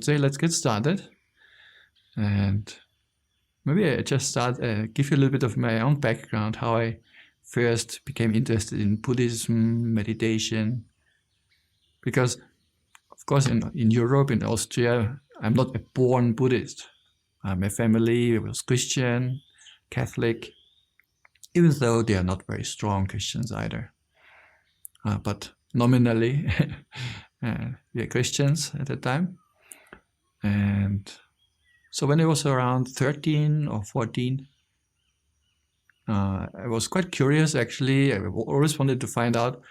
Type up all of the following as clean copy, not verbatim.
would say let's get started. And maybe I just give you a little bit of my own background, how I first became interested in Buddhism, meditation. Because, of course, in Europe, in Austria, I'm not a born Buddhist. My family was Christian, Catholic, even though they are not very strong Christians either. But nominally, we are Christians at the time. And so when I was around 13 or 14, I was quite curious actually. I always wanted to find out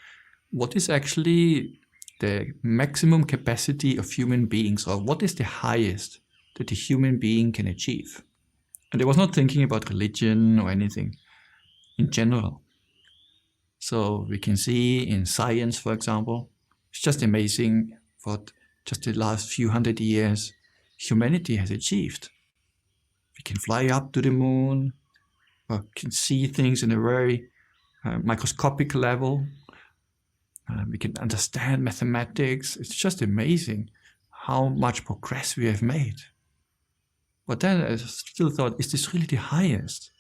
what is actually the maximum capacity of human beings, or what is the highest that a human being can achieve. And I was not thinking about religion or anything in general. So we can see in science, for example, it's just amazing what just the last few hundred years humanity has achieved. We can fly up to the moon, or can see things in a very microscopic level. We can understand mathematics. It's just amazing how much progress we have made. But then I still thought, is this really the highest?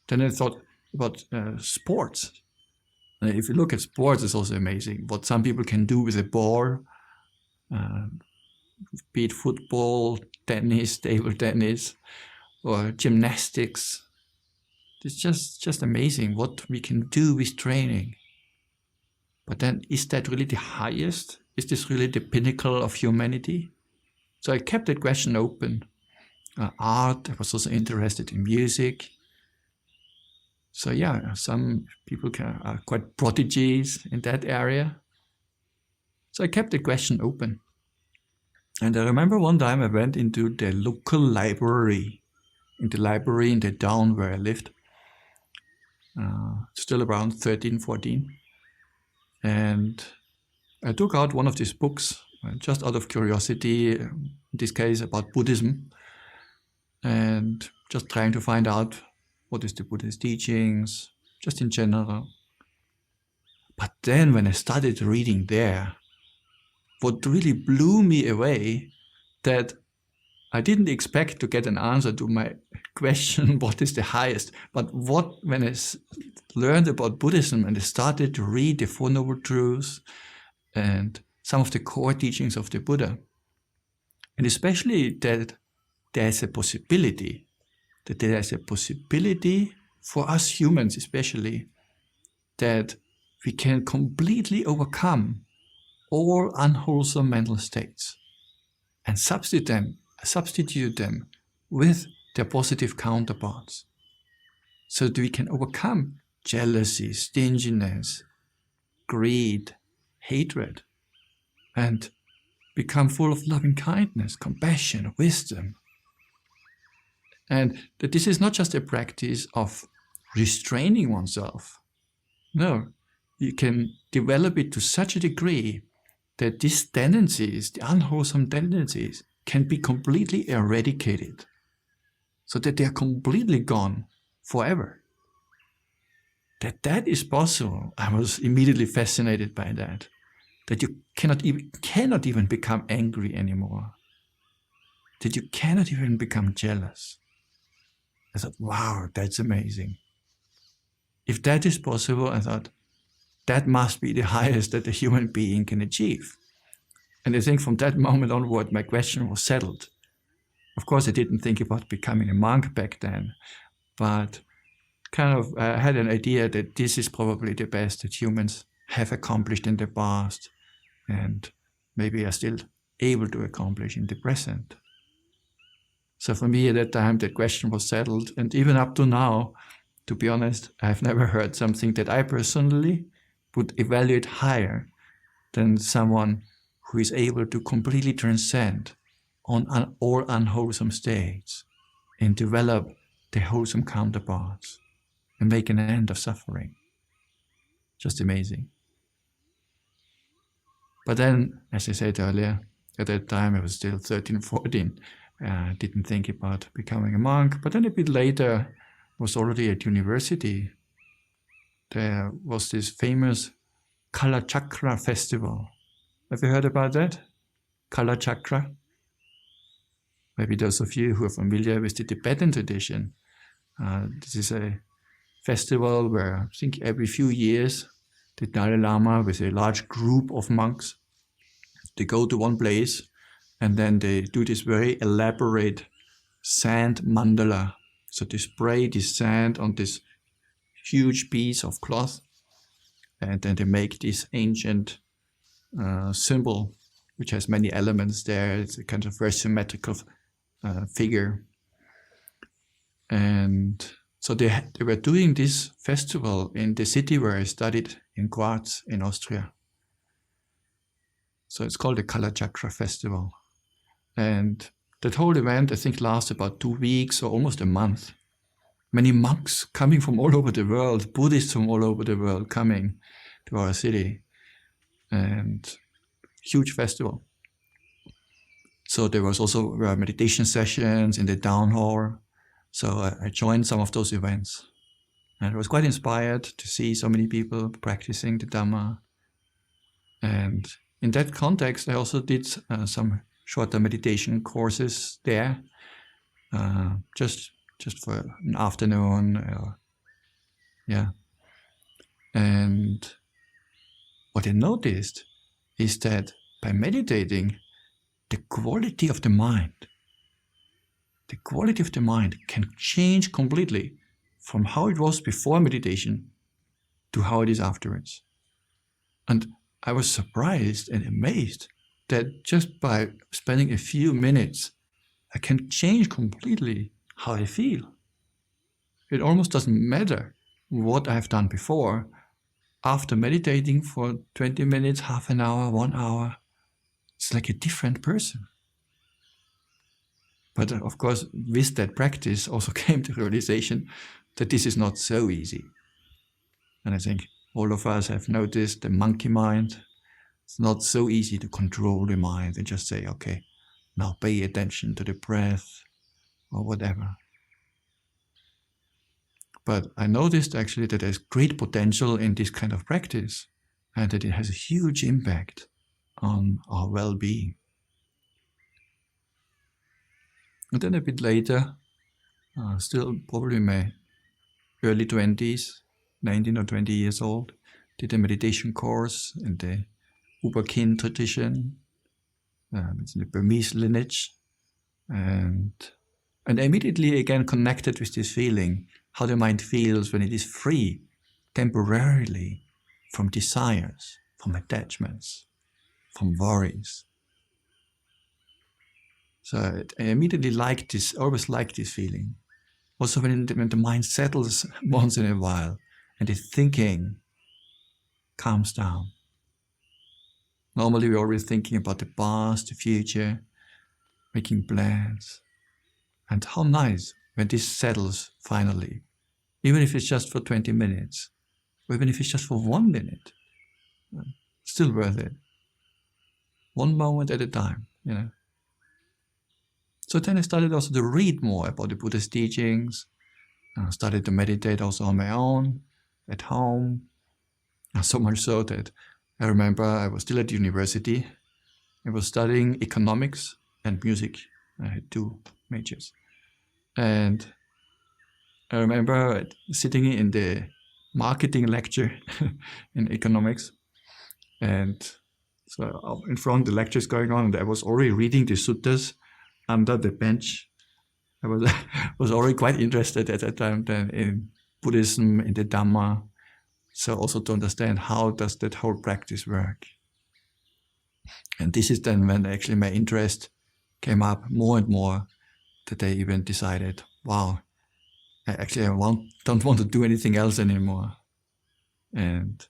Then I thought about sports. If you look at sports, it's also amazing what some people can do with a ball, be it football, tennis, table tennis, or gymnastics. It's just amazing what we can do with training. But then, is that really the highest? Is this really the pinnacle of humanity? So I kept that question open. Art, I was also interested in music. So yeah, some people are quite prodigies in that area. So I kept the question open. And I remember one time I went into the local library, in the town where I lived, still around 13, 14. And I took out one of these books, just out of curiosity, in this case about Buddhism, and just trying to find out what is the Buddhist teachings, just in general. But then when I started reading there, what really blew me away, that I didn't expect to get an answer to my question, what is the highest? But when I learned about Buddhism and I started to read the Four Noble Truths and some of the core teachings of the Buddha, and especially that there's a possibility, for us humans especially, that we can completely overcome all unwholesome mental states and substitute them with their positive counterparts, so that we can overcome jealousy, stinginess, greed, hatred, and become full of loving kindness, compassion, wisdom. And that this is not just a practice of restraining oneself. No, you can develop it to such a degree that these tendencies, the unwholesome tendencies, can be completely eradicated, so that they are completely gone forever. That is possible. I was immediately fascinated by that. That you cannot even become angry anymore. That you cannot even become jealous. I thought, wow, that's amazing. If that is possible, I thought, that must be the highest that a human being can achieve. And I think from that moment onward, my question was settled. Of course, I didn't think about becoming a monk back then, but kind of had an idea that this is probably the best that humans have accomplished in the past, and maybe are still able to accomplish in the present. So for me at that time, that question was settled. And even up to now, to be honest, I've never heard something that I personally would evaluate higher than someone who is able to completely transcend on all unwholesome states and develop the wholesome counterparts and make an end of suffering. Just amazing. But then, as I said earlier, at that time I was still 13, 14. Didn't think about becoming a monk. But then a bit later, was already at university. There was this famous Kala Chakra festival. Have you heard about that? Kala Chakra? maybe those of you who are familiar with the Tibetan tradition, this is a festival where I think every few years the Dalai Lama with a large group of monks, they go to one place and then they do this very elaborate sand mandala. So they spray this sand on this huge piece of cloth, and then they make this ancient symbol which has many elements there. It's a kind of very symmetrical figure. And so they were doing this festival in the city where I studied, in Graz in Austria. So it's called the Kalachakra Festival. And that whole event, I think, lasts about 2 weeks or almost a month. Many monks coming from all over the world, Buddhists from all over the world coming to our city. And huge festival. So there was also meditation sessions in the town hall. So I joined some of those events. And I was quite inspired to see so many people practicing the Dhamma. And in that context, I also did some shorter meditation courses there, just for an afternoon. Yeah. And what I noticed is that by meditating, the quality of the mind can change completely from how it was before meditation to how it is afterwards. And I was surprised and amazed that just by spending a few minutes, I can change completely how I feel. It almost doesn't matter what I've done before. After meditating for 20 minutes, half an hour, 1 hour, it's like a different person. But of course, with that practice also came the realization that this is not so easy. And I think all of us have noticed the monkey mind. It's not so easy to control the mind and just say, okay, now pay attention to the breath or whatever. But I noticed actually that there's great potential in this kind of practice and that it has a huge impact on our well-being. And then a bit later, still probably in my early 20s, 19 or 20 years old, did a meditation course in the Uberkin tradition. It's in the Burmese lineage. And I immediately again connected with this feeling, how the mind feels when it is free, temporarily, from desires, from attachments, from worries. So I immediately liked this, always liked this feeling. Also when the mind settles once in a while and the thinking calms down. Normally we're always thinking about the past, the future, making plans. And how nice when this settles finally, even if it's just for 20 minutes, or even if it's just for 1 minute, still worth it. One moment at a time, you know. So then I started also to read more about the Buddhist teachings. I started to meditate also on my own, at home. So much so that I remember I was still at university. I was studying economics and music. I had 2 majors. And I remember sitting in the marketing lecture in economics. And so in front the lecture is going on and I was already reading the suttas under the bench. I was already quite interested at that time then in Buddhism, in the Dhamma. So also to understand how does that whole practice work. And this is then when actually my interest came up more and more, that I even decided, wow, don't want to do anything else anymore. And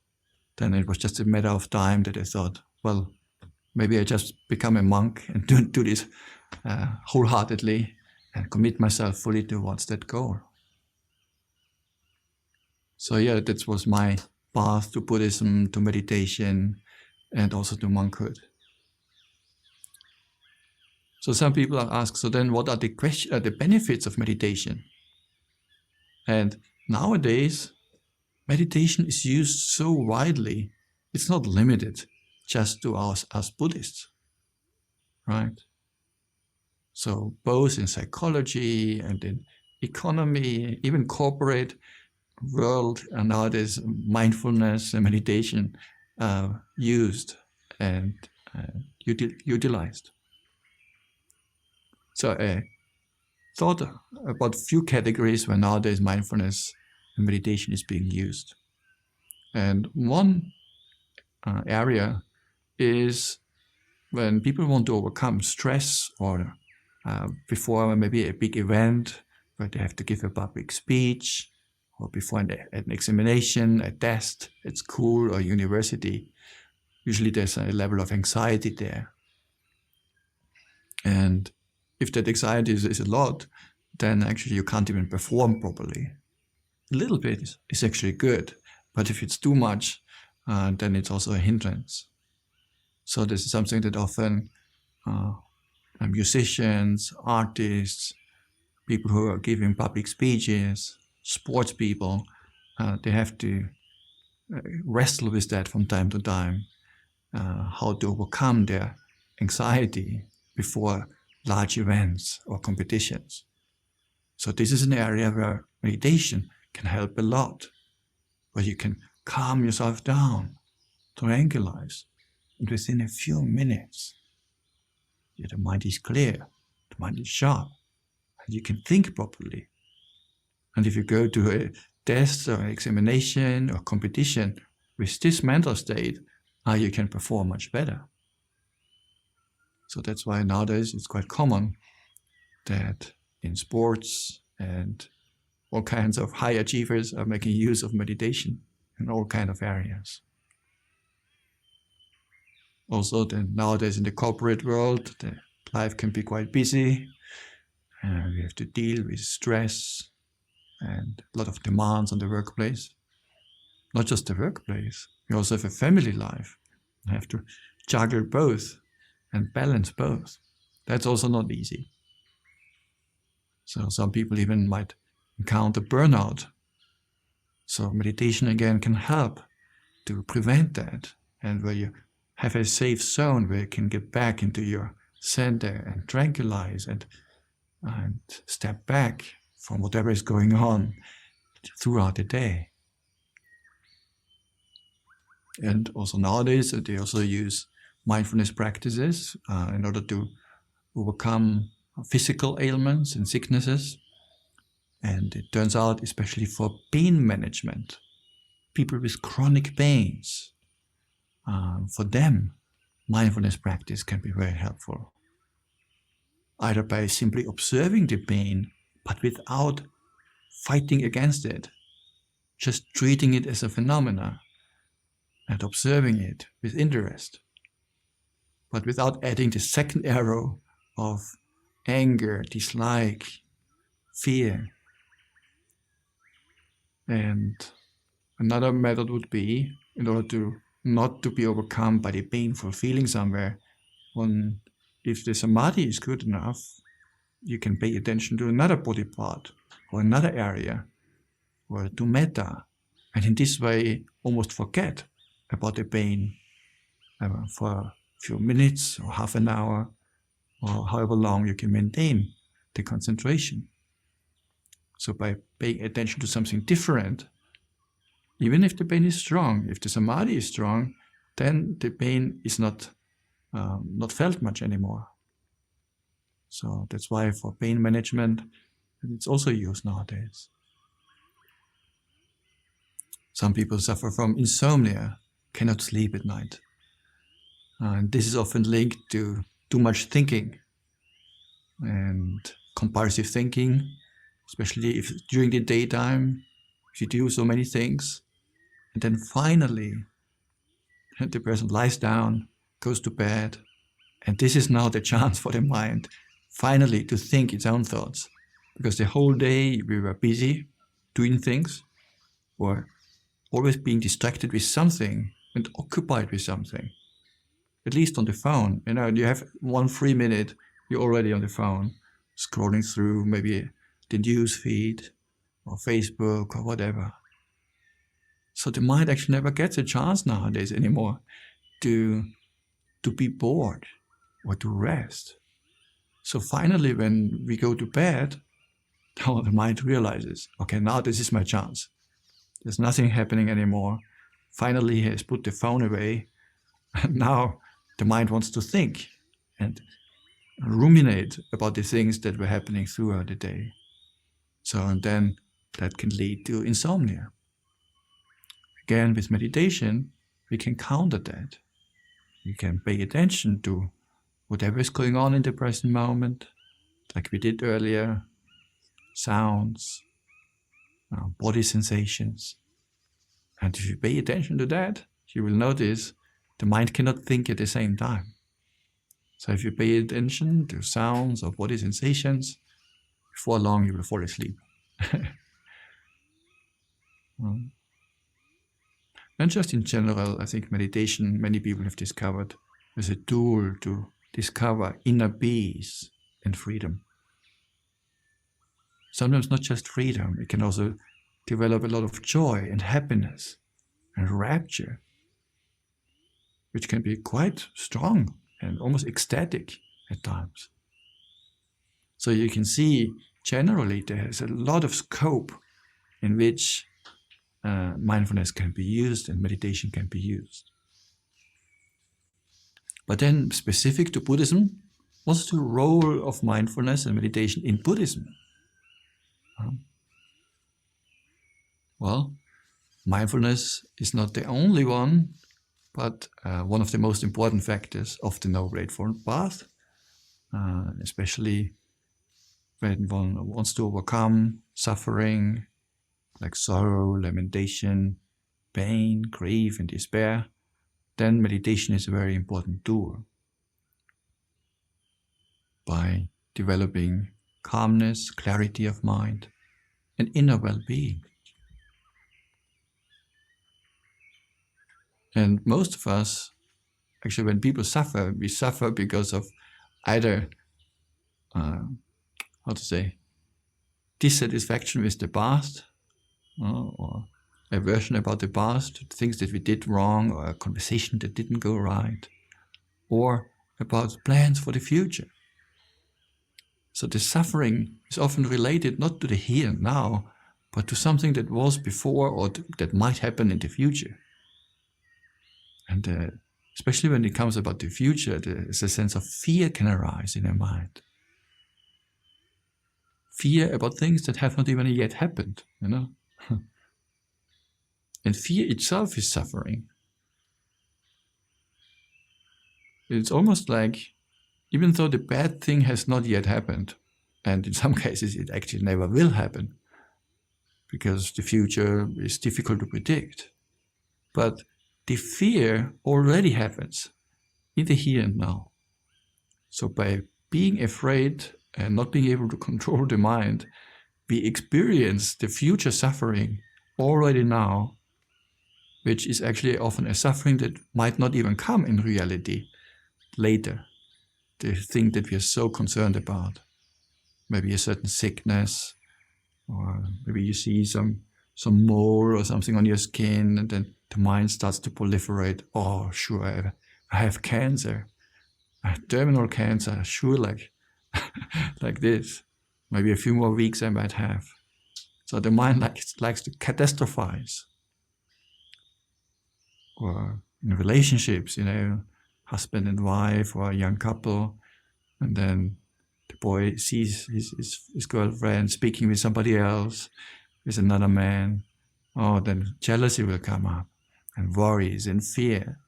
then it was just a matter of time that I thought, well, maybe I just become a monk and do this wholeheartedly and commit myself fully towards that goal. So yeah, that was my path to Buddhism, to meditation, and also to monkhood. So some people are asked, so then what are the benefits of meditation? And nowadays, meditation is used so widely, it's not limited just to us Buddhists, right? So both in psychology and in economy, even corporate world, and nowadays mindfulness and meditation used and utilized. So I thought about a few categories where nowadays mindfulness and meditation is being used. And one area is when people want to overcome stress, or before maybe a big event where they have to give a public speech, or before an examination, a test at school or university. Usually there's a level of anxiety there. And if that anxiety is a lot, then actually you can't even perform properly. A little bit is actually good, but if it's too much, then it's also a hindrance. So this is something that often musicians, artists, people who are giving public speeches, sports people, they have to wrestle with that from time to time, how to overcome their anxiety before large events or competitions. So this is an area where meditation can help a lot, where you can calm yourself down, tranquilize, and within a few minutes, the mind is clear, the mind is sharp, and you can think properly. And if you go to a test or examination or competition with this mental state, you can perform much better. So that's why nowadays it's quite common that in sports and all kinds of high achievers are making use of meditation in all kinds of areas. Also, then nowadays in the corporate world, the life can be quite busy. We have to deal with stress and a lot of demands on the workplace. Not just the workplace, we also have a family life. We have to juggle both and balance both. That's also not easy. So some people even might encounter burnout. So meditation again can help to prevent that, and where you have a safe zone where you can get back into your center and tranquilize and step back from whatever is going on throughout the day. And also nowadays they also use mindfulness practices in order to overcome physical ailments and sicknesses. And it turns out, especially for pain management, people with chronic pains, for them, mindfulness practice can be very helpful. Either by simply observing the pain, but without fighting against it, just treating it as a phenomena and observing it with interest, but without adding the second arrow of anger, dislike, fear. And another method would be, in order to not to be overcome by the painful feeling somewhere, if the samadhi is good enough, you can pay attention to another body part or another area, or to metta, and in this way almost forget about the pain for a few minutes or half an hour, or however long you can maintain the concentration. So by paying attention to something different, even if the pain is strong, if the samadhi is strong, then the pain is not felt much anymore. So that's why for pain management, it's also used nowadays. Some people suffer from insomnia, cannot sleep at night. And this is often linked to too much thinking and compulsive thinking, especially if during the daytime, if you do so many things, and then finally the person lies down, goes to bed, and this is now the chance for the mind finally to think its own thoughts. Because the whole day we were busy doing things, or always being distracted with something and occupied with something. At least on the phone, you have 1 free minute, you're already on the phone, scrolling through maybe the news feed or Facebook or whatever. So the mind actually never gets a chance nowadays anymore to be bored or to rest. So finally, when we go to bed, the mind realizes, okay, now this is my chance. There's nothing happening anymore. Finally, he has put the phone away. And now the mind wants to think and ruminate about the things that were happening throughout the day. So, and then that can lead to insomnia. Again, with meditation, we can counter that. We can pay attention to whatever is going on in the present moment, like we did earlier, sounds, body sensations. And if you pay attention to that, you will notice the mind cannot think at the same time. So if you pay attention to sounds or body sensations, before long you will fall asleep. And just in general, I think meditation, many people have discovered, is a tool to discover inner peace and freedom. Sometimes not just freedom, it can also develop a lot of joy and happiness and rapture, which can be quite strong and almost ecstatic at times. So you can see generally there's a lot of scope in which mindfulness can be used and meditation can be used. But then specific to Buddhism, what's the role of mindfulness and meditation in Buddhism? Well, mindfulness is not the only one, but one of the most important factors of the Noble Eightfold Path, especially when one wants to overcome suffering, like sorrow, lamentation, pain, grief, and despair, then meditation is a very important tool. By developing calmness, clarity of mind, and inner well-being. And most of us, actually when people suffer, we suffer because of either, dissatisfaction with the past, or aversion about the past, things that we did wrong, or a conversation that didn't go right, or about plans for the future. So the suffering is often related not to the here and now, but to something that was before or that might happen in the future. And especially when it comes about the future, there's a sense of fear can arise in our mind. Fear about things that have not even yet happened, And fear itself is suffering. It's almost like, even though the bad thing has not yet happened, and in some cases it actually never will happen, because the future is difficult to predict, but the fear already happens in the here and now. So by being afraid and not being able to control the mind, we experience the future suffering already now, which is actually often a suffering that might not even come in reality later. The thing that we are so concerned about. Maybe a certain sickness, or maybe you see some mole or something on your skin, and then the mind starts to proliferate. Oh, sure, I have cancer. I have terminal cancer, sure, like this. Maybe a few more weeks I might have. So the mind likes to catastrophize. Or in relationships, husband and wife or a young couple, and then the boy sees his girlfriend speaking with somebody else, with another man. Oh, then jealousy will come up, and worries and fear.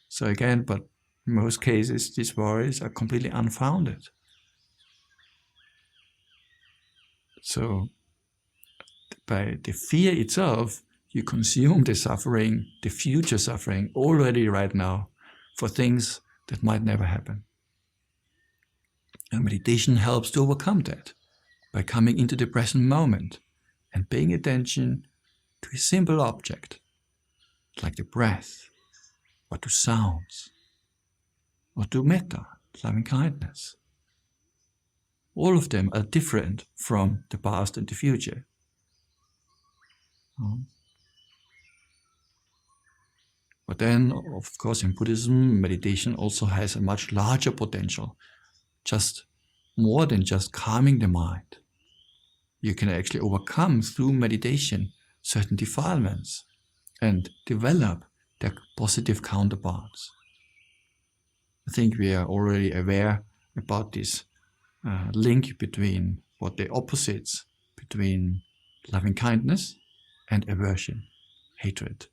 So again, but in most cases, these worries are completely unfounded. So by the fear itself, you consume the suffering, the future suffering, already right now, for things that might never happen. And meditation helps to overcome that by coming into the present moment and paying attention to a simple object, like the breath, or to sounds, or to metta, loving kindness. All of them are different from the past and the future. But then, of course, in Buddhism, meditation also has a much larger potential, just more than just calming the mind. You can actually overcome through meditation certain defilements and develop their positive counterparts. I think we are already aware about this link between what the opposites between loving kindness and aversion, hatred.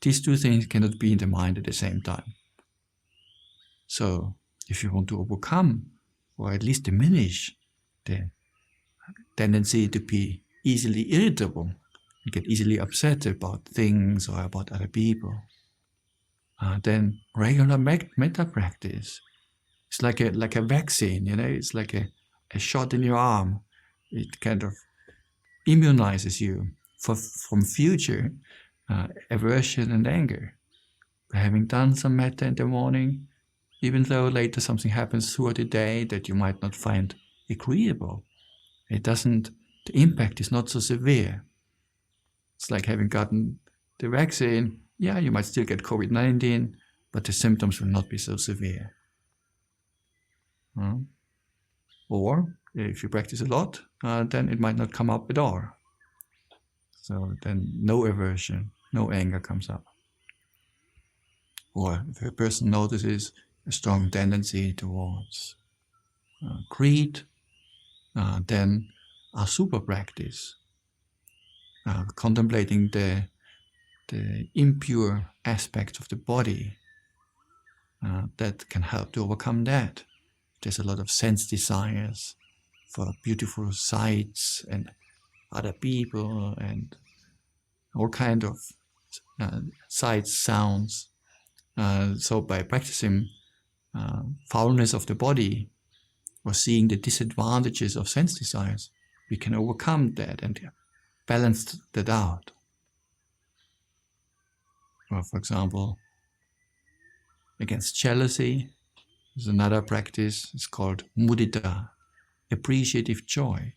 These two things cannot be in the mind at the same time. So if you want to overcome or at least diminish the tendency to be easily irritable and get easily upset about things or about other people, then regular metta practice is like a vaccine, it's like a shot in your arm. It kind of immunizes you from future aversion and anger. By having done some metta in the morning, even though later something happens throughout the day that you might not find agreeable, the impact is not so severe. It's like having gotten the vaccine. Yeah, you might still get COVID-19, but the symptoms will not be so severe. Or if you practice a lot, then it might not come up at all. So then no aversion, no anger comes up. Or if a person notices a strong tendency towards greed, then a super practice, contemplating the impure aspects of the body, that can help to overcome that. There's a lot of sense desires for beautiful sights and other people and all kind of sights, sounds. So by practicing foulness of the body or seeing the disadvantages of sense desires, we can overcome that and balance that out. Or for example, against jealousy, there's another practice, it's called mudita, appreciative joy,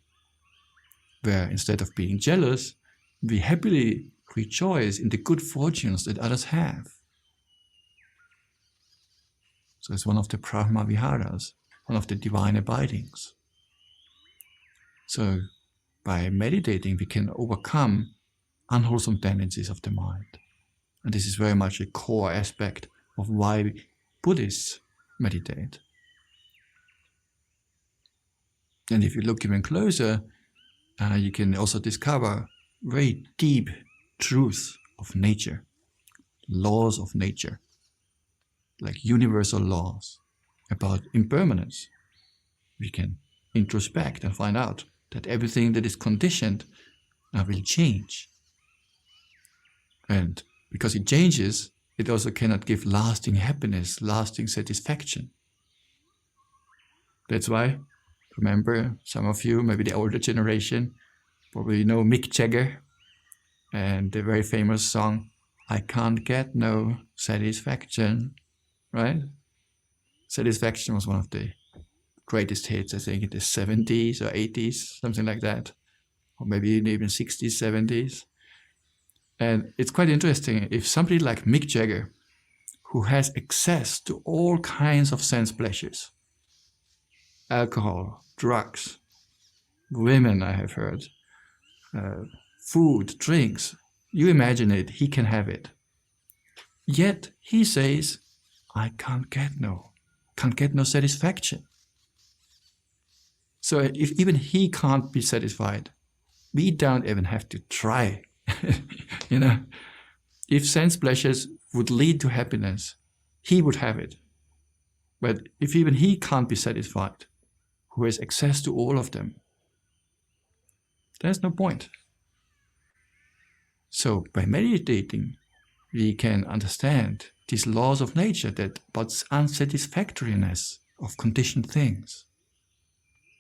where instead of being jealous, we happily rejoice in the good fortunes that others have. So it's one of the Brahma Viharas, one of the divine abidings. So by meditating, we can overcome unwholesome tendencies of the mind. And this is very much a core aspect of why Buddhists meditate. And if you look even closer, you can also discover very deep truths of nature, laws of nature, like universal laws about impermanence. We can introspect and find out that everything that is conditioned will change. And because it changes, it also cannot give lasting happiness, lasting satisfaction. That's why, remember, some of you, maybe the older generation, probably know Mick Jagger and the very famous song, "I Can't Get No Satisfaction," right? Satisfaction was one of the greatest hits, I think in the 70s or 80s, something like that. Or maybe even 60s, 70s. And it's quite interesting, if somebody like Mick Jagger, who has access to all kinds of sense pleasures, alcohol, drugs, women, I have heard, food, drinks, you imagine it, he can have it. Yet he says, I can't get no satisfaction. So if even he can't be satisfied, we don't even have to try. If sense pleasures would lead to happiness, he would have it. But if even he can't be satisfied, who has access to all of them, there's no point. So by meditating, we can understand these laws of nature, that about unsatisfactoriness of conditioned things.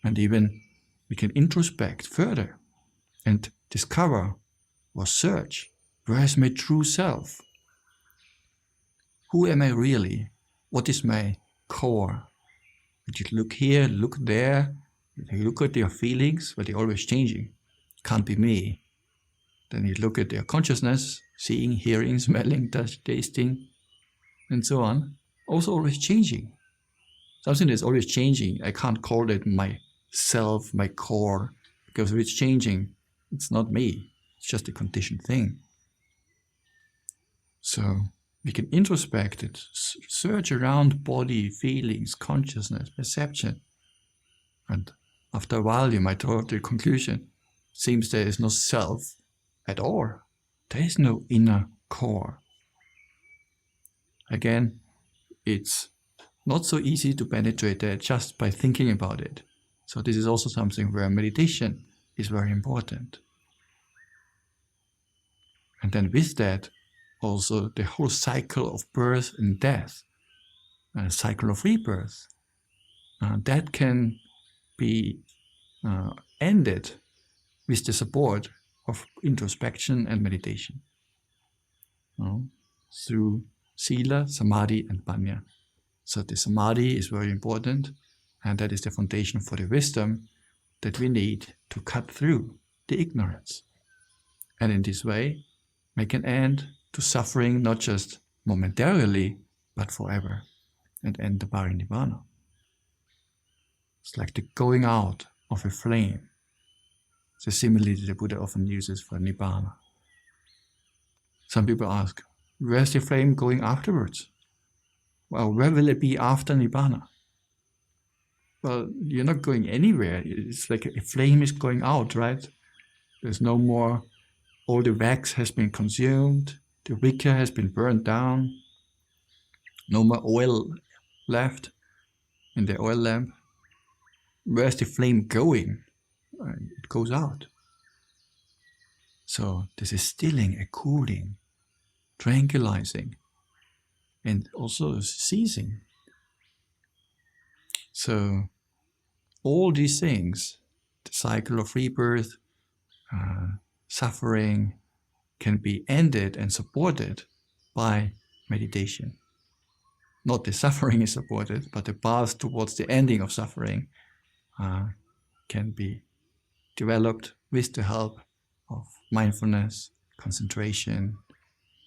And even we can introspect further and discover or search, where is my true self? Who am I really? What is my core? But you look here, look there, you look at your feelings, but they're always changing. Can't be me. Then you look at your consciousness, seeing, hearing, smelling, touch, tasting, and so on. Also always changing. something that's always changing. I can't call it myself, my core, because if it's changing, it's not me. It's just a conditioned thing. So we can introspect it, search around body, feelings, consciousness, perception. And after a while, you might draw the conclusion, seems there is no self at all. There is no inner core. Again, it's not so easy to penetrate that just by thinking about it. So this is also something where meditation is very important. And then with that, also the whole cycle of birth and death, a cycle of rebirth, that can be ended with the support of introspection and meditation, through sila, samadhi and panya. So the samadhi is very important, and that is the foundation for the wisdom that we need to cut through the ignorance. And in this way, make an end to suffering, not just momentarily, but forever, and end the parinibbana. It's like the going out of a flame. It's a simile that the Buddha often uses for nibbana. Some people ask, where's the flame going afterwards? Well, where will it be after nibbana? Well, you're not going anywhere. It's like a flame is going out, right? There's no more, all the wax has been consumed, the wicker has been burned down, no more oil left in the oil lamp. Where's the flame going? It goes out. So this is stilling, a cooling, tranquilizing, and also ceasing. So all these things, the cycle of rebirth, suffering, can be ended and supported by meditation. Not the suffering is supported, but the path towards the ending of suffering can be developed with the help of mindfulness, concentration,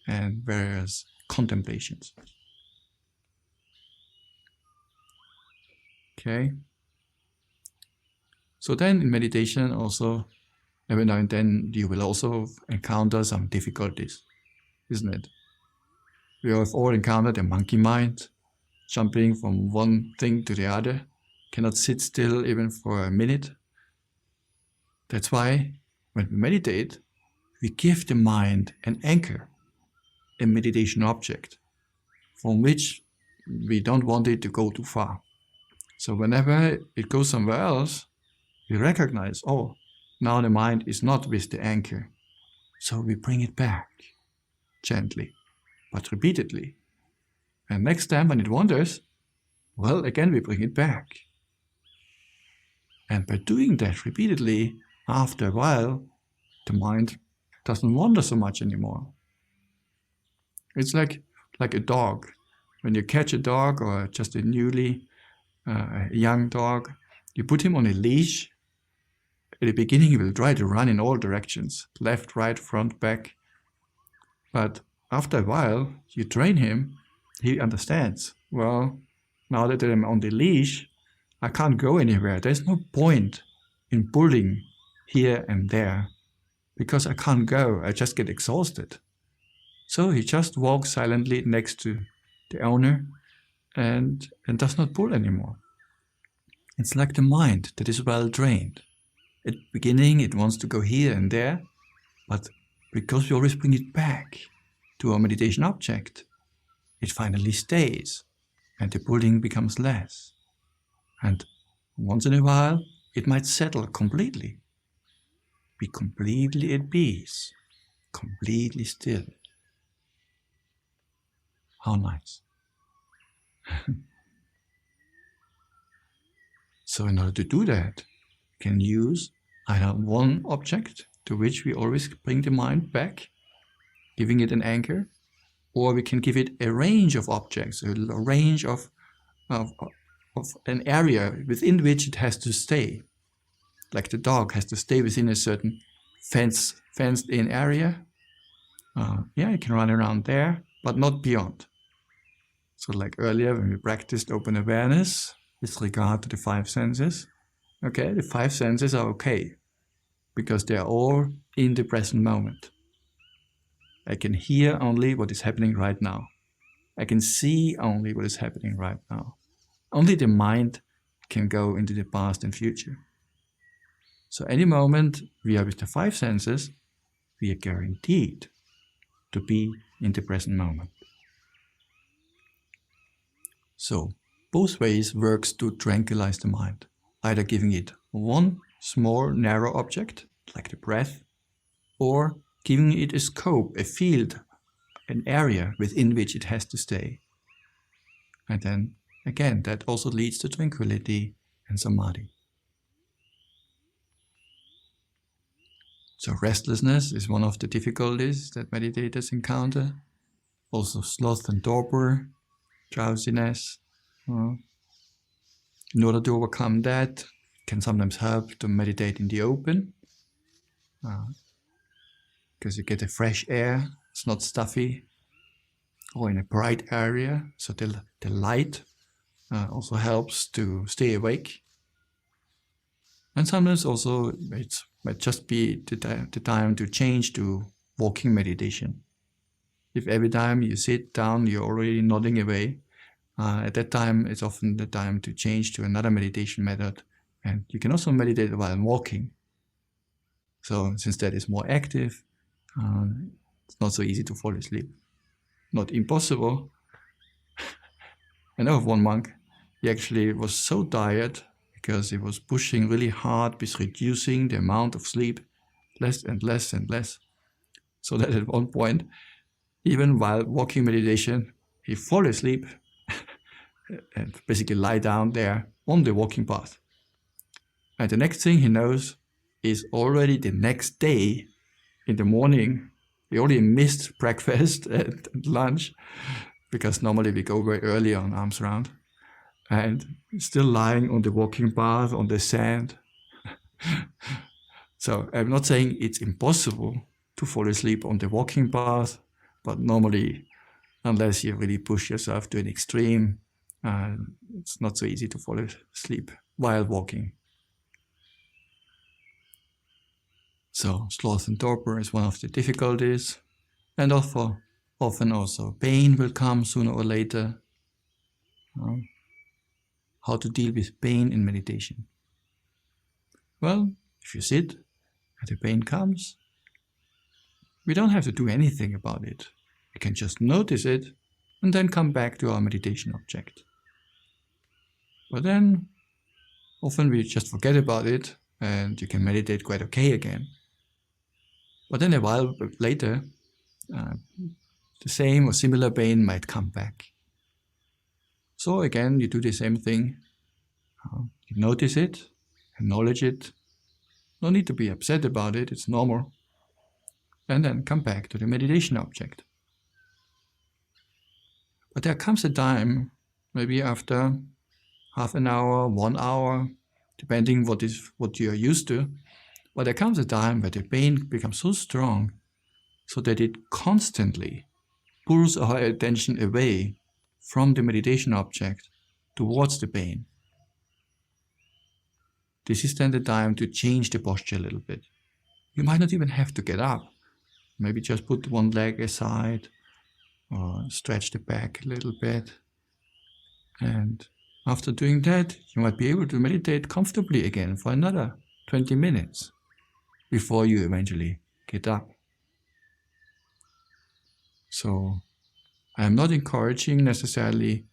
and various contemplations. Okay. So then in meditation also, every now and then you will also encounter some difficulties, isn't it? We have all encountered a monkey mind, jumping from one thing to the other, cannot sit still even for a minute. That's why when we meditate, we give the mind an anchor, a meditation object, from which we don't want it to go too far. So whenever it goes somewhere else, we recognize, oh, now the mind is not with the anchor. So we bring it back, gently, but repeatedly. And next time when it wanders, well, again we bring it back. And by doing that repeatedly, after a while, the mind doesn't wander so much anymore. It's like a dog. When you catch a dog or just a newly young dog, you put him on a leash. At the beginning, he will try to run in all directions, left, right, front, back. But after a while, you train him, he understands. Well, now that I'm on the leash, I can't go anywhere. There's no point in pulling here and there, because I can't go. I just get exhausted. So he just walks silently next to the owner and does not pull anymore. It's like the mind that is well trained. At the beginning, it wants to go here and there, but because we always bring it back to our meditation object, it finally stays, and the pulling becomes less. And once in a while, it might settle completely. Be completely at peace, completely still. How nice. So in order to do that, we can use either one object to which we always bring the mind back, giving it an anchor, or we can give it a range of objects, a range of an area within which it has to stay. Like the dog has to stay within a certain fenced-in area. It can run around there, but not beyond. So like earlier when we practiced open awareness, with regard to the five senses. Okay, the five senses are okay, because they are all in the present moment. I can hear only what is happening right now. I can see only what is happening right now. Only the mind can go into the past and future. So any moment we are with the five senses, we are guaranteed to be in the present moment. So both ways works to tranquilize the mind, either giving it one small narrow object, like the breath, or giving it a scope, a field, an area within which it has to stay. And then again, that also leads to tranquility and samadhi. So restlessness is one of the difficulties that meditators encounter. Also sloth and torpor, drowsiness. In order to overcome that, it can sometimes help to meditate in the open, because you get a fresh air, it's not stuffy, or in a bright area, so the light also helps to stay awake. And sometimes also it might just be the time to change to walking meditation. If every time you sit down you're already nodding away, at that time it's often the time to change to another meditation method. And you can also meditate while walking. So since that is more active, it's not so easy to fall asleep. Not impossible. I know of one monk, he actually was so tired because he was pushing really hard with reducing the amount of sleep, less and less and less. So that at one point, even while walking meditation, he fall asleep and basically lie down there on the walking path. And the next thing he knows is already the next day in the morning. He already missed breakfast and lunch, because normally we go very early on arms round, and still lying on the walking path on the sand. So I'm not saying it's impossible to fall asleep on the walking path, but normally, unless you really push yourself to an extreme, it's not so easy to fall asleep while walking. So sloth and torpor is one of the difficulties, and often also pain will come sooner or later. How to deal with pain in meditation? Well, if you sit and the pain comes, we don't have to do anything about it. We can just notice it and then come back to our meditation object. But then often we just forget about it and you can meditate quite okay again. But then a while later, the same or similar pain might come back. So again, you do the same thing. You notice it, acknowledge it. No need to be upset about it, it's normal. And then come back to the meditation object. But there comes a time, maybe after half an hour, 1 hour, depending what you are used to, but there comes a time where the pain becomes so strong so that it constantly pulls our attention away from the meditation object towards the pain. This is then the time to change the posture a little bit. You might not even have to get up. Maybe just put one leg aside or stretch the back a little bit. And after doing that, you might be able to meditate comfortably again for another 20 minutes before you eventually get up. So I am not encouraging necessarily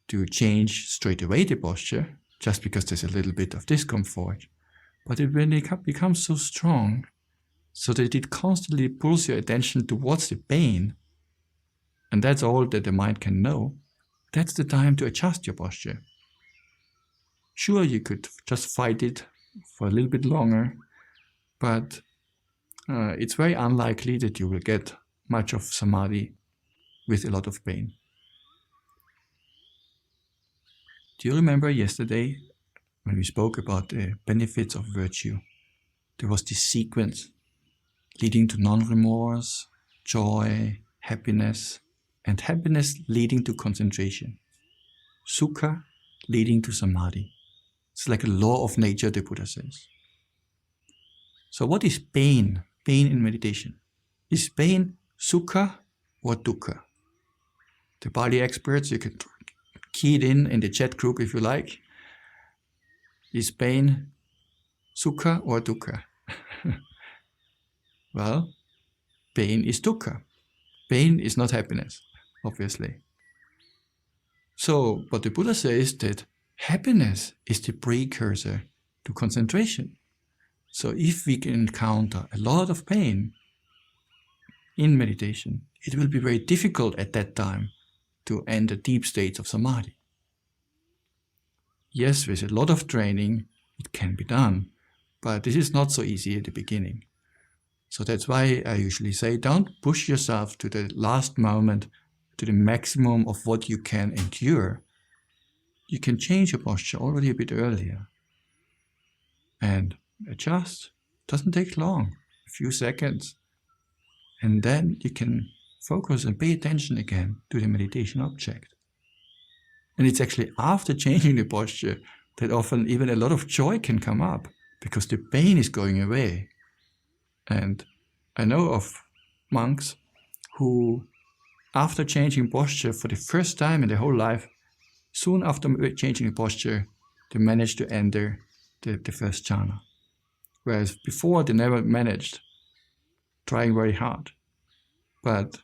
to change straight away the posture just because there's a little bit of discomfort, but it really becomes so strong so that it constantly pulls your attention towards the pain, and that's all that the mind can know. That's the time to adjust your posture. Sure, you could just fight it for a little bit longer, but it's very unlikely that you will get much of samadhi with a lot of pain. Do you remember yesterday when we spoke about the benefits of virtue? There was this sequence leading to non-remorse, joy, happiness, and happiness leading to concentration. Sukha, leading to samadhi. It's like a law of nature, the Buddha says. So what is pain? Pain in meditation. Is pain sukha or dukkha? The Pali experts, you can key it in the chat group if you like. Is pain sukha or dukkha? Well, pain is dukkha. Pain is not happiness, obviously. So, but the Buddha says that happiness is the precursor to concentration. So if we can encounter a lot of pain in meditation, it will be very difficult at that time to enter deep states of samadhi. Yes, with a lot of training, it can be done, but this is not so easy at the beginning. So that's why I usually say, don't push yourself to the last moment, to the maximum of what you can endure. You can change your posture already a bit earlier. And adjust. Doesn't take long, a few seconds. And then you can focus and pay attention again to the meditation object. And it's actually after changing the posture that often even a lot of joy can come up, because the pain is going away. And I know of monks who, after changing posture for the first time in their whole life, soon after changing the posture, they managed to enter the first jhana. Whereas before they never managed, trying very hard. But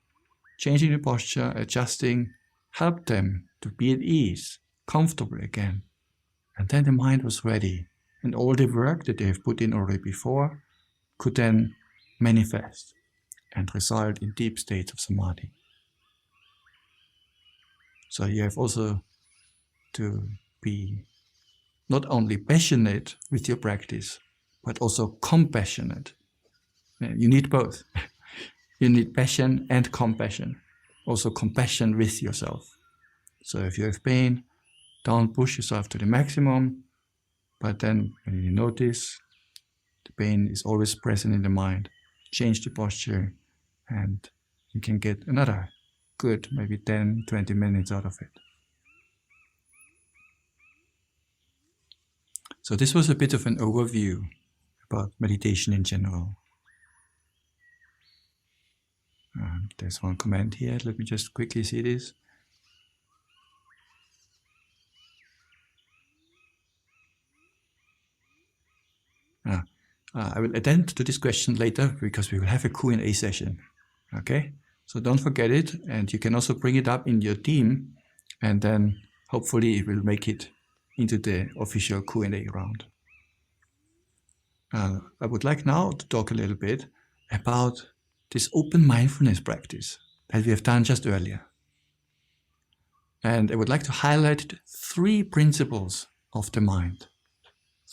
changing the posture, adjusting, helped them to be at ease, comfortable again. And then the mind was ready, and all the work that they have put in already before could then manifest and result in deep states of samadhi. So you have also to be not only passionate with your practice, but also compassionate. You need both. You need passion and compassion. Also compassion with yourself. So if you have pain, don't push yourself to the maximum, but then when you notice the pain is always present in the mind, change the posture and you can get another good, maybe 10, 20 minutes out of it. So this was a bit of an overview about meditation in general. There's one comment here, let me just quickly see this. I will attend to this question later because we will have a Q&A session. Okay, so don't forget it, and you can also bring it up in your team, and then hopefully it will make it into the official Q&A round. I would like now to talk a little bit about this open mindfulness practice that we have done just earlier. And I would like to highlight 3 principles of the mind.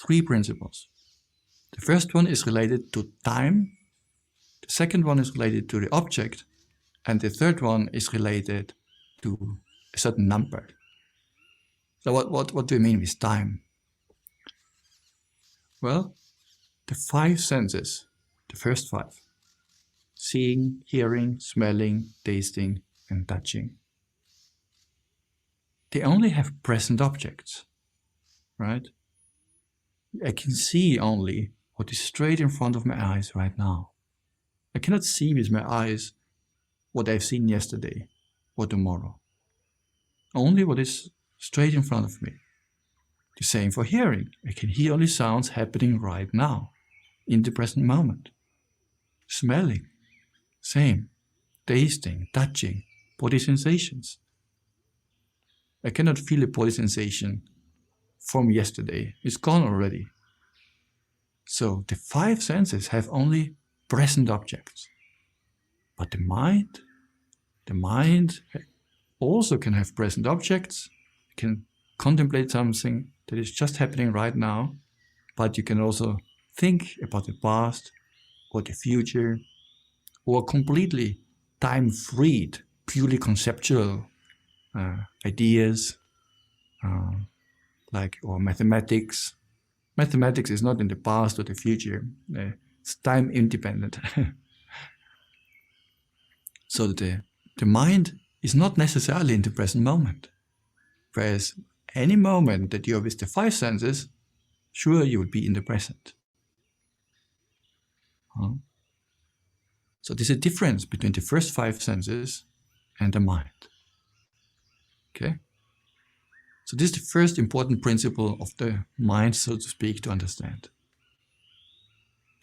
3 principles. The first one is related to time, the second one is related to the object, and the third one is related to a certain number. So what do you mean with time? Well, the 5 senses, the first 5, seeing, hearing, smelling, tasting, and touching, they only have present objects, right? I can see only what is straight in front of my eyes right now. I cannot see with my eyes what I've seen yesterday or tomorrow. Only what is straight in front of me. The same for hearing. I can hear only sounds happening right now, in the present moment. Smelling, same. Tasting, touching, body sensations. I cannot feel a body sensation from yesterday. It's gone already. So the 5 senses have only present objects. But the mind also can have present objects. You can contemplate something that is just happening right now, but you can also think about the past or the future, or completely time-freed, purely conceptual ideas, or mathematics. Mathematics is not in the past or the future. It's time independent. So the mind is not necessarily in the present moment. Whereas any moment that you're with the five senses, sure, you would be in the present. So there's a difference between the first five senses and the mind. Okay? So this is the first important principle of the mind, so to speak, to understand.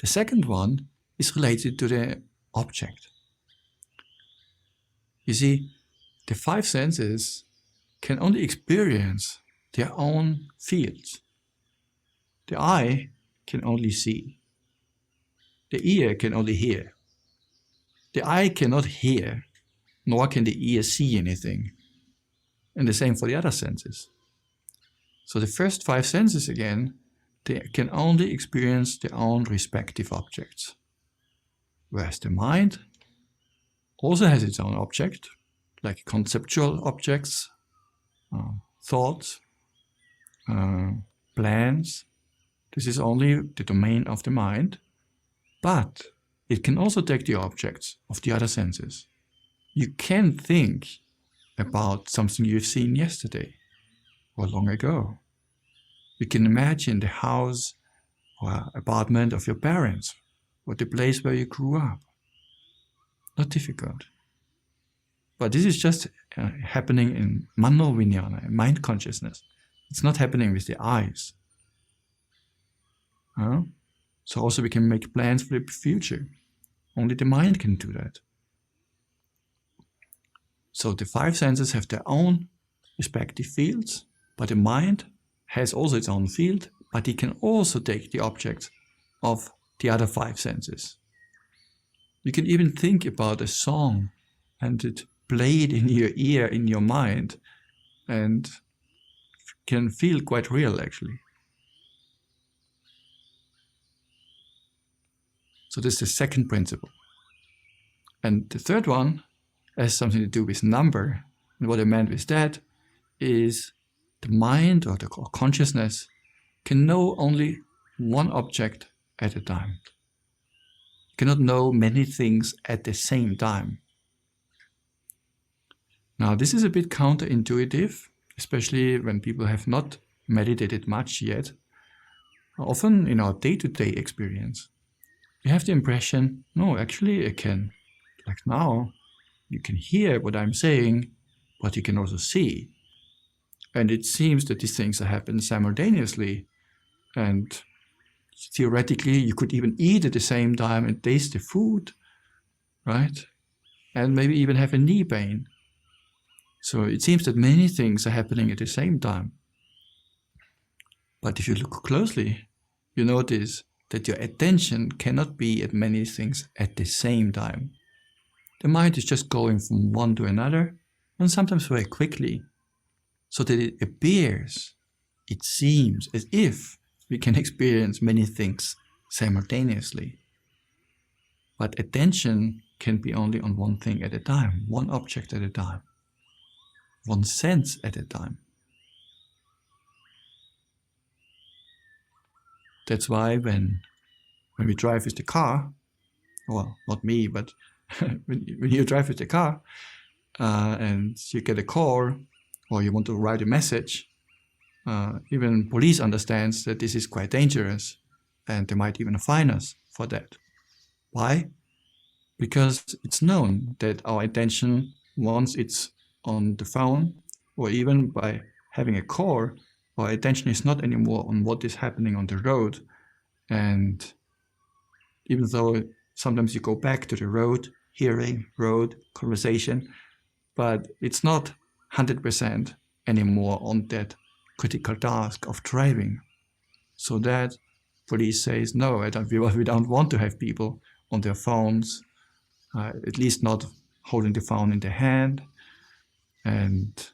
The second one is related to the object. You see, the five senses can only experience their own fields. The eye can only see. The ear can only hear. The eye cannot hear, nor can the ear see anything. And the same for the other senses. So the first five senses again, they can only experience their own respective objects. Whereas the mind also has its own object, like conceptual objects, thoughts, plans. This is only the domain of the mind, but it can also take the objects of the other senses. You can think about something you've seen yesterday or long ago. You can imagine the house or apartment of your parents or the place where you grew up. Not difficult. But this is just happening in mano vijnana, mind consciousness. It's not happening with the eyes. So also we can make plans for the future. Only the mind can do that. So the five senses have their own respective fields, but the mind has also its own field, but it can also take the objects of the other five senses. You can even think about a song and it played in your ear, in your mind, and can feel quite real actually. So this is the second principle. And the third one has something to do with number. And what I meant with that is the mind or the consciousness can know only one object at a time. It cannot know many things at the same time. Now this is a bit counterintuitive, especially when people have not meditated much yet. Often in our day-to-day experience, we have the impression, no, actually I can, like now, you can hear what I'm saying, but you can also see. And it seems that these things happen simultaneously. And theoretically, you could even eat at the same time and taste the food, right? And maybe even have a knee pain. So it seems that many things are happening at the same time. But if you look closely, you notice that your attention cannot be at many things at the same time. The mind is just going from one to another, and sometimes very quickly, so that it appears, it seems as if we can experience many things simultaneously. But attention can be only on one thing at a time, one object at a time, one sense at a time. That's why when we drive with the car, well, not me, but when you drive with the car and you get a call or you want to write a message, even police understands that this is quite dangerous and they might even fine us for that. Why? Because it's known that our attention, once it's on the phone or even by having a call, our attention is not anymore on what is happening on the road. And even though sometimes you go back to the road, hearing, road, conversation, but it's not 100% anymore on that critical task of driving. So that police says, no, we don't want to have people on their phones, at least not holding the phone in their hand, and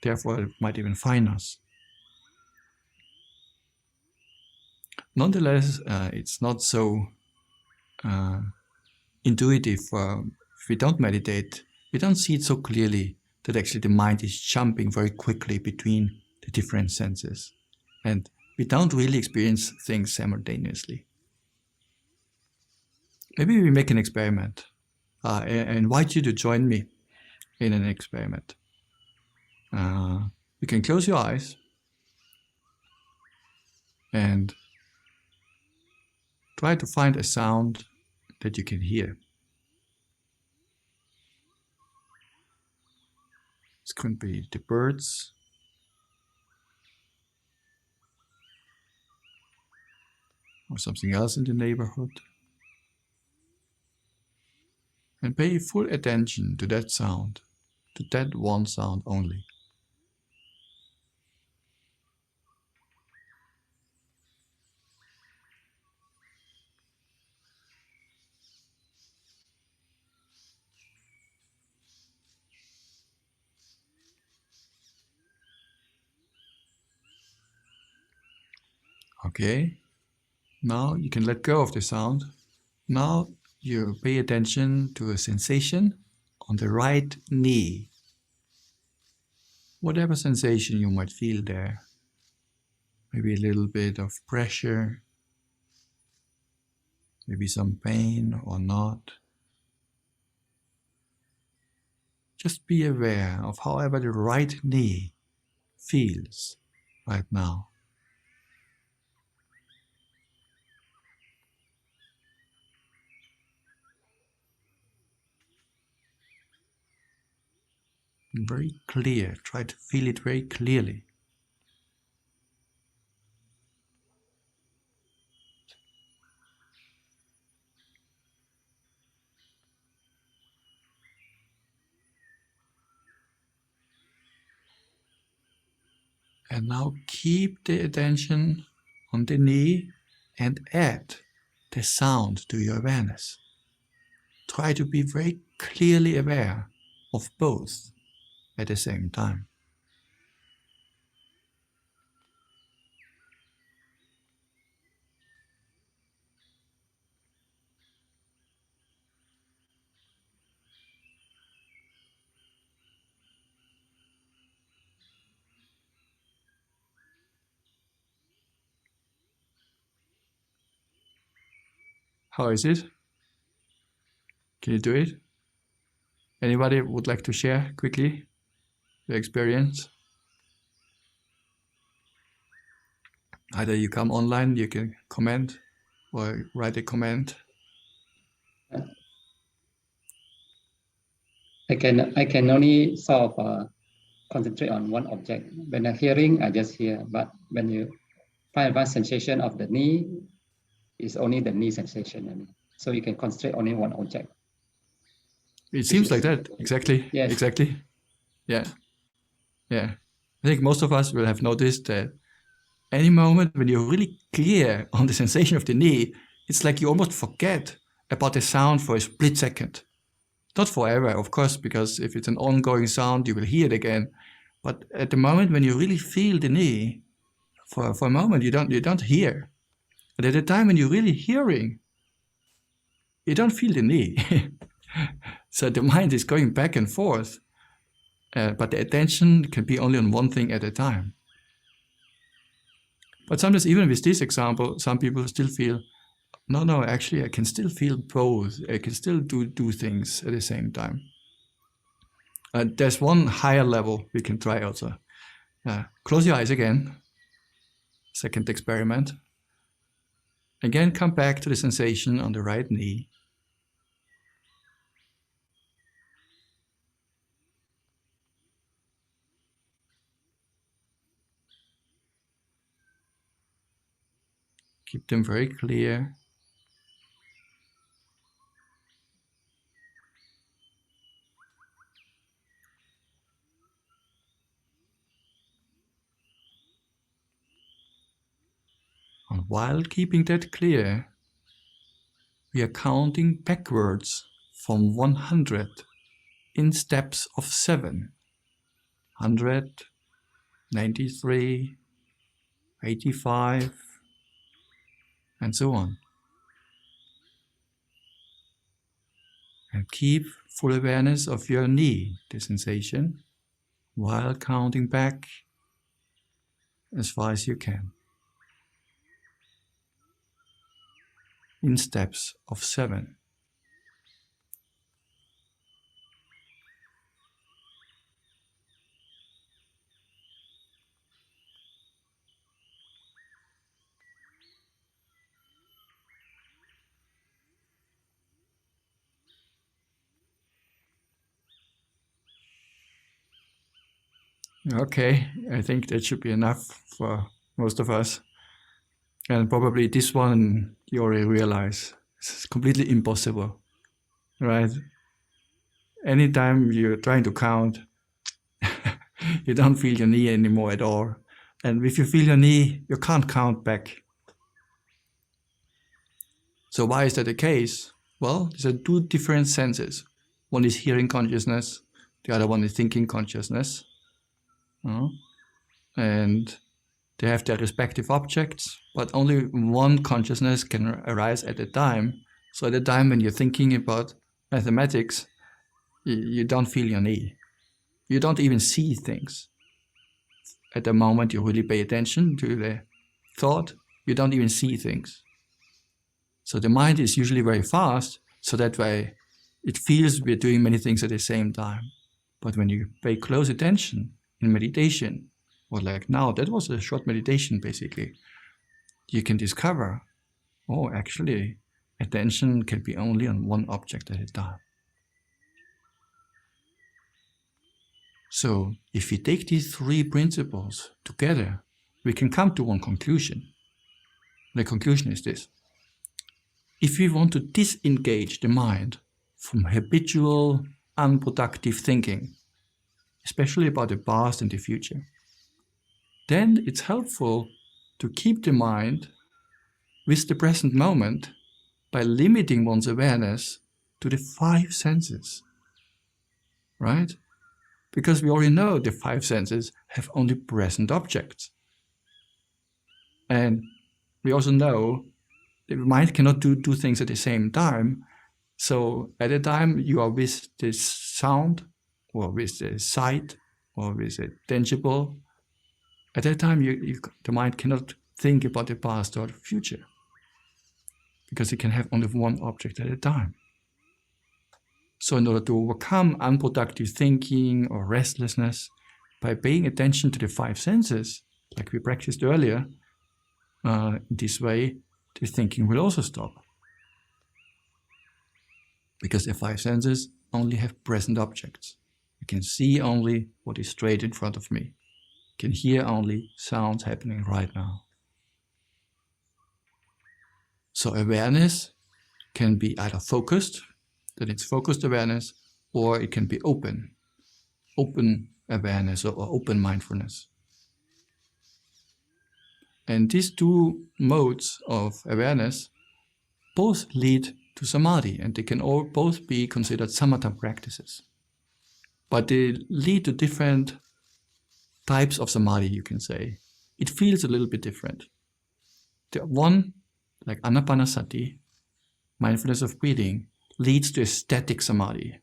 therefore it might even fine us. Nonetheless, it's not so intuitive. If we don't meditate, we don't see it so clearly that actually the mind is jumping very quickly between the different senses. And we don't really experience things simultaneously. Maybe we make an experiment. I invite you to join me in an experiment. You can close your eyes and try to find a sound that you can hear. This could be the birds, or something else in the neighborhood. And pay full attention to that sound, to that one sound only. Okay, now you can let go of the sound. Now you pay attention to a sensation on the right knee. Whatever sensation you might feel there. Maybe a little bit of pressure, maybe some pain or not. Just be aware of however the right knee feels right now. And very clear, try to feel it very clearly. And now keep the attention on the knee and add the sound to your awareness. Try to be very clearly aware of both at the same time. How is it? Can you do it? Anybody would like to share quickly the experience? Either you come online, you can comment or write a comment. I can only sort of concentrate on one object. When I'm hearing, I just hear. But when you find one sensation of the knee, it's only the knee sensation. So you can concentrate only one object. It seems like that. Exactly. Yes. Exactly. Yeah. Yeah. I think most of us will have noticed that any moment when you're really clear on the sensation of the knee, it's like you almost forget about the sound for a split second. Not forever, of course, because if it's an ongoing sound, you will hear it again. But at the moment when you really feel the knee, for a moment you don't hear. But at the time when you're really hearing, you don't feel the knee. So the mind is going back and forth, but the attention can be only on one thing at a time. But sometimes even with this example, some people still feel, no, actually I can still feel both. I can still do things at the same time. There's one higher level we can try also. Close your eyes again. Second experiment. Again, come back to the sensation on the right knee. Keep them very clear. And while keeping that clear, we are counting backwards from 100 in steps of 7. 100, 93, 85, and so on. And keep full awareness of your knee, the sensation, while counting back as far as you can. In steps of 7. Okay, I think that should be enough for most of us. And probably this one you already realize it's completely impossible, right? Anytime you're trying to count, you don't feel your knee anymore at all. And if you feel your knee, you can't count back. So why is that the case? Well, these are two different senses. One is hearing consciousness, the other one is thinking consciousness. And they have their respective objects, but only one consciousness can arise at a time. So at a time when you're thinking about mathematics, you don't feel your knee. You don't even see things. At the moment you really pay attention to the thought, you don't even see things. So the mind is usually very fast, so that way it feels we're doing many things at the same time. But when you pay close attention in meditation, or like now, that was a short meditation basically, you can discover, oh, actually, attention can be only on one object at a time. So if we take these three principles together, we can come to one conclusion. The conclusion is this: if we want to disengage the mind from habitual, unproductive thinking, especially about the past and the future, then it's helpful to keep the mind with the present moment by limiting one's awareness to the five senses, right? Because we already know the five senses have only present objects. And we also know the mind cannot do two things at the same time. So at a time you are with the sound, or with the sight, or with the tangible, at that time the mind cannot think about the past or the future, because it can have only one object at a time. So in order to overcome unproductive thinking or restlessness, by paying attention to the five senses, like we practiced earlier, in this way, the thinking will also stop. Because the five senses only have present objects. I can see only what is straight in front of me. I can hear only sounds happening right now. So awareness can be either focused, that it's focused awareness, or it can be open awareness or open mindfulness. And these two modes of awareness both lead to samadhi, and they can all both be considered samatha practices. But they lead to different types of samadhi, you can say. It feels a little bit different. The one, like anapanasati, mindfulness of breathing, leads to a static samadhi,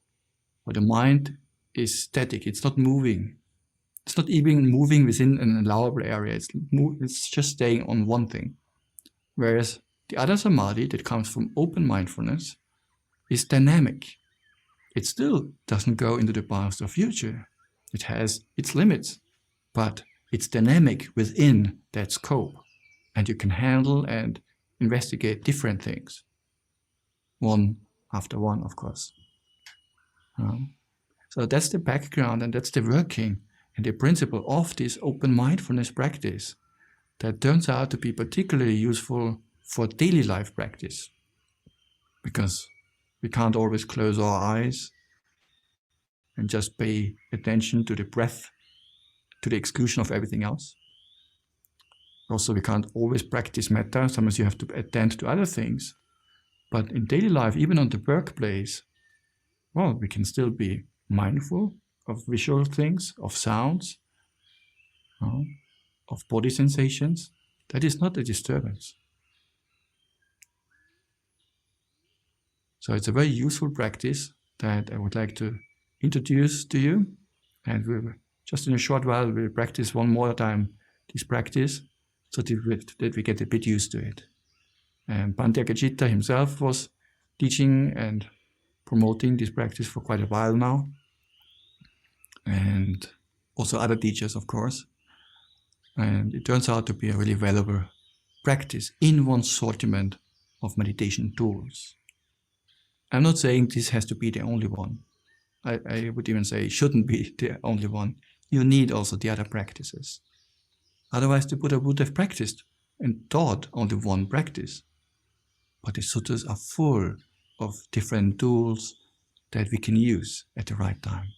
where the mind is static, it's not moving. It's not even moving within an allowable area, it's just staying on one thing. Whereas the other samadhi that comes from open mindfulness is dynamic. It still doesn't go into the past or future. It has its limits, but it's dynamic within that scope. And you can handle and investigate different things, one after one, of course. So that's the background, and that's the working and the principle of this open mindfulness practice that turns out to be particularly useful for daily life practice, because we can't always close our eyes and just pay attention to the breath to the exclusion of everything else. Also, we can't always practice metta, sometimes you have to attend to other things. But in daily life, even on the workplace, well, we can still be mindful of visual things, of sounds, of body sensations. That is not a disturbance. So it's a very useful practice that I would like to introduce to you. And we'll, just in a short while, we'll practice one more time this practice so that we get a bit used to it. And Bhante Ariyadhammika himself was teaching and promoting this practice for quite a while now. And also other teachers, of course. And it turns out to be a really valuable practice in one's assortment of meditation tools. I'm not saying this has to be the only one. I would even say it shouldn't be the only one. you need also the other practices. Otherwise, the Buddha would have practiced and taught only one practice. But the suttas are full of different tools that we can use at the right time.